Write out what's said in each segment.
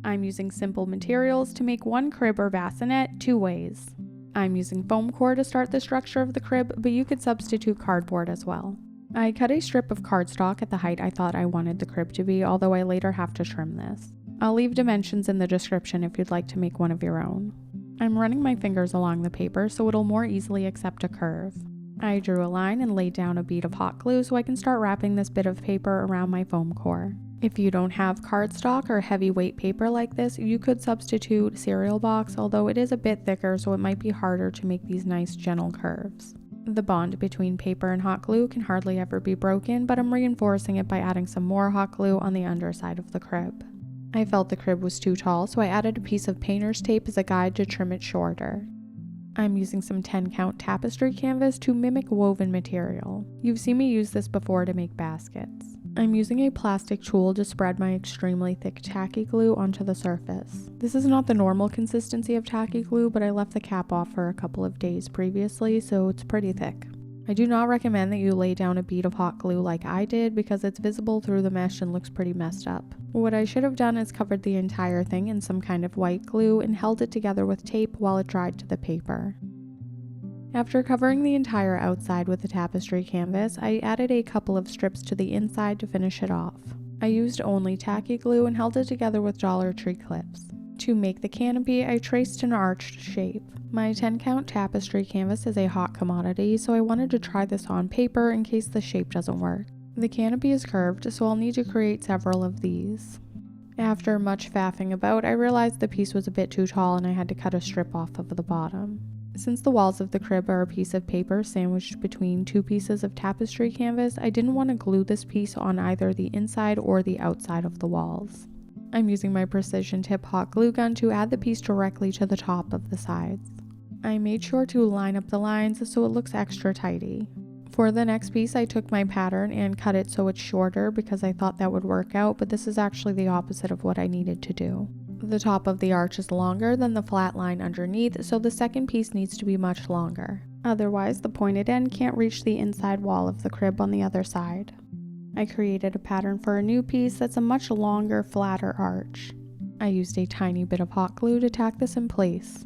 I'm using simple materials to make one crib or bassinet 2 ways. I'm using foam core to start the structure of the crib, but you could substitute cardboard as well. I cut a strip of cardstock at the height I thought I wanted the crib to be, although I later have to trim this. I'll leave dimensions in the description if you'd like to make one of your own. I'm running my fingers along the paper so it'll more easily accept a curve. I drew a line and laid down a bead of hot glue so I can start wrapping this bit of paper around my foam core. If you don't have cardstock or heavyweight paper like this, you could substitute cereal box, although it is a bit thicker so it might be harder to make these nice gentle curves. The bond between paper and hot glue can hardly ever be broken, but I'm reinforcing it by adding some more hot glue on the underside of the crib. I felt the crib was too tall, so I added a piece of painter's tape as a guide to trim it shorter. I'm using some 10-count tapestry canvas to mimic woven material. You've seen me use this before to make baskets. I'm using a plastic tool to spread my extremely thick tacky glue onto the surface. This is not the normal consistency of tacky glue, but I left the cap off for a couple of days previously, so it's pretty thick. I do not recommend that you lay down a bead of hot glue like I did because it's visible through the mesh and looks pretty messed up. What I should have done is covered the entire thing in some kind of white glue and held it together with tape while it dried to the paper. After covering the entire outside with the tapestry canvas, I added a couple of strips to the inside to finish it off. I used only tacky glue and held it together with Dollar Tree clips. To make the canopy, I traced an arched shape. My 10-count tapestry canvas is a hot commodity, so I wanted to try this on paper in case the shape doesn't work. The canopy is curved, so I'll need to create several of these. After much faffing about, I realized the piece was a bit too tall and I had to cut a strip off of the bottom. Since the walls of the crib are a piece of paper sandwiched between 2 pieces of tapestry canvas, I didn't want to glue this piece on either the inside or the outside of the walls. I'm using my precision tip hot glue gun to add the piece directly to the top of the sides. I made sure to line up the lines so it looks extra tidy. For the next piece, I took my pattern and cut it so it's shorter because I thought that would work out, but this is actually the opposite of what I needed to do. The top of the arch is longer than the flat line underneath, so the second piece needs to be much longer. Otherwise, the pointed end can't reach the inside wall of the crib on the other side. I created a pattern for a new piece that's a much longer, flatter arch. I used a tiny bit of hot glue to tack this in place.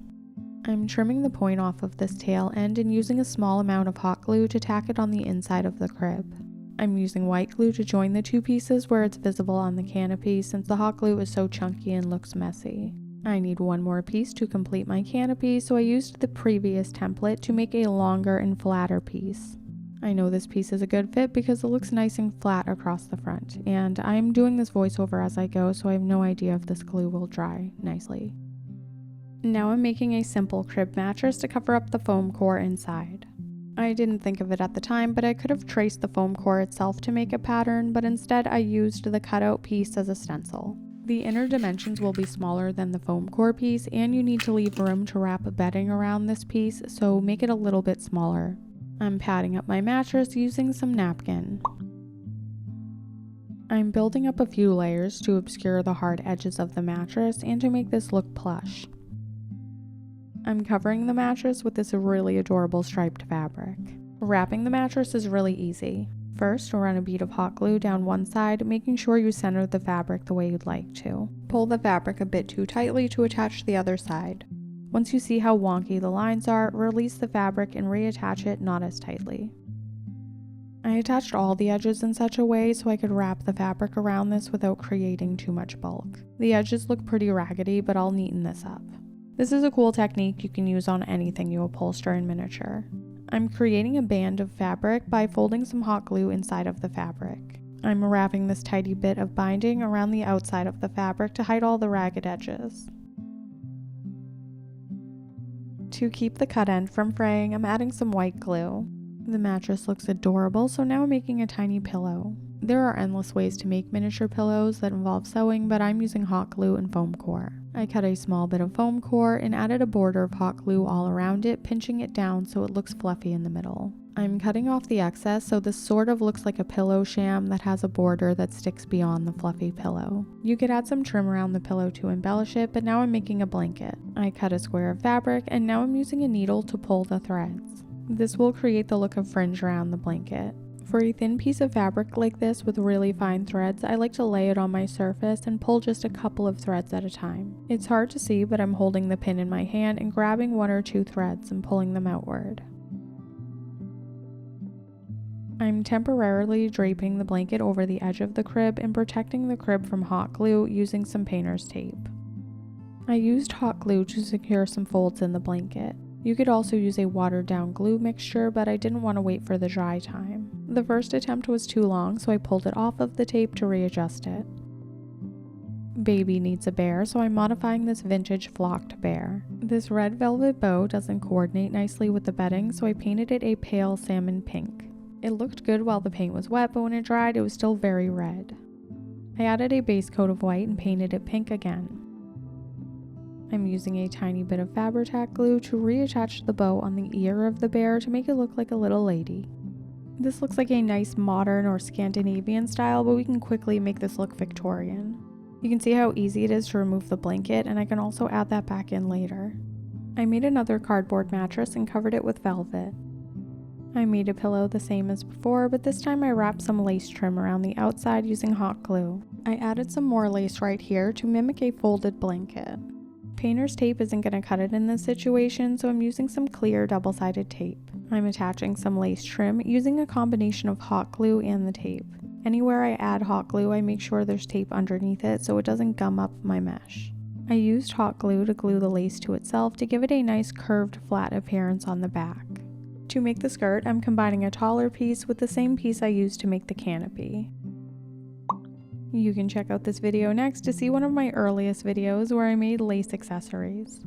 I'm trimming the point off of this tail end and using a small amount of hot glue to tack it on the inside of the crib. I'm using white glue to join the 2 pieces where it's visible on the canopy since the hot glue is so chunky and looks messy. I need one more piece to complete my canopy, so I used the previous template to make a longer and flatter piece. I know this piece is a good fit because it looks nice and flat across the front, and I'm doing this voiceover as I go, so I have no idea if this glue will dry nicely. Now I'm making a simple crib mattress to cover up the foam core inside. I didn't think of it at the time, but I could have traced the foam core itself to make a pattern, but instead I used the cutout piece as a stencil. The inner dimensions will be smaller than the foam core piece, and you need to leave room to wrap bedding around this piece, so make it a little bit smaller. I'm padding up my mattress using some napkin. I'm building up a few layers to obscure the hard edges of the mattress and to make this look plush. I'm covering the mattress with this really adorable striped fabric. Wrapping the mattress is really easy. First, run a bead of hot glue down one side, making sure you center the fabric the way you'd like to. Pull the fabric a bit too tightly to attach the other side. Once you see how wonky the lines are, release the fabric and reattach it not as tightly. I attached all the edges in such a way so I could wrap the fabric around this without creating too much bulk. The edges look pretty raggedy, but I'll neaten this up. This is a cool technique you can use on anything you upholster in miniature. I'm creating a band of fabric by folding some hot glue inside of the fabric. I'm wrapping this tidy bit of binding around the outside of the fabric to hide all the ragged edges. To keep the cut end from fraying, I'm adding some white glue. The mattress looks adorable, so now I'm making a tiny pillow. There are endless ways to make miniature pillows that involve sewing, but I'm using hot glue and foam core. I cut a small bit of foam core and added a border of hot glue all around it, pinching it down so it looks fluffy in the middle. I'm cutting off the excess so this sort of looks like a pillow sham that has a border that sticks beyond the fluffy pillow. You could add some trim around the pillow to embellish it, but now I'm making a blanket. I cut a square of fabric and now I'm using a needle to pull the threads. This will create the look of fringe around the blanket. For a thin piece of fabric like this with really fine threads, I like to lay it on my surface and pull just a couple of threads at a time. It's hard to see, but I'm holding the pin in my hand and grabbing 1 or 2 threads and pulling them outward. I'm temporarily draping the blanket over the edge of the crib and protecting the crib from hot glue using some painter's tape. I used hot glue to secure some folds in the blanket. You could also use a watered down glue mixture, but I didn't want to wait for the dry time. The first attempt was too long, so I pulled it off of the tape to readjust it. Baby needs a bear, so I'm modifying this vintage flocked bear. This red velvet bow doesn't coordinate nicely with the bedding, so I painted it a pale salmon pink. It looked good while the paint was wet, but when it dried, it was still very red. I added a base coat of white and painted it pink again. I'm using a tiny bit of Fabri-Tac glue to reattach the bow on the ear of the bear to make it look like a little lady. This looks like a nice modern or Scandinavian style, but we can quickly make this look Victorian. You can see how easy it is to remove the blanket, and I can also add that back in later. I made another cardboard mattress and covered it with velvet. I made a pillow the same as before, but this time I wrapped some lace trim around the outside using hot glue. I added some more lace right here to mimic a folded blanket. Painter's tape isn't going to cut it in this situation, so I'm using some clear double-sided tape. I'm attaching some lace trim using a combination of hot glue and the tape. Anywhere I add hot glue, I make sure there's tape underneath it so it doesn't gum up my mesh. I used hot glue to glue the lace to itself to give it a nice curved flat appearance on the back. To make the skirt, I'm combining a taller piece with the same piece I used to make the canopy. You can check out this video next to see one of my earliest videos where I made lace accessories.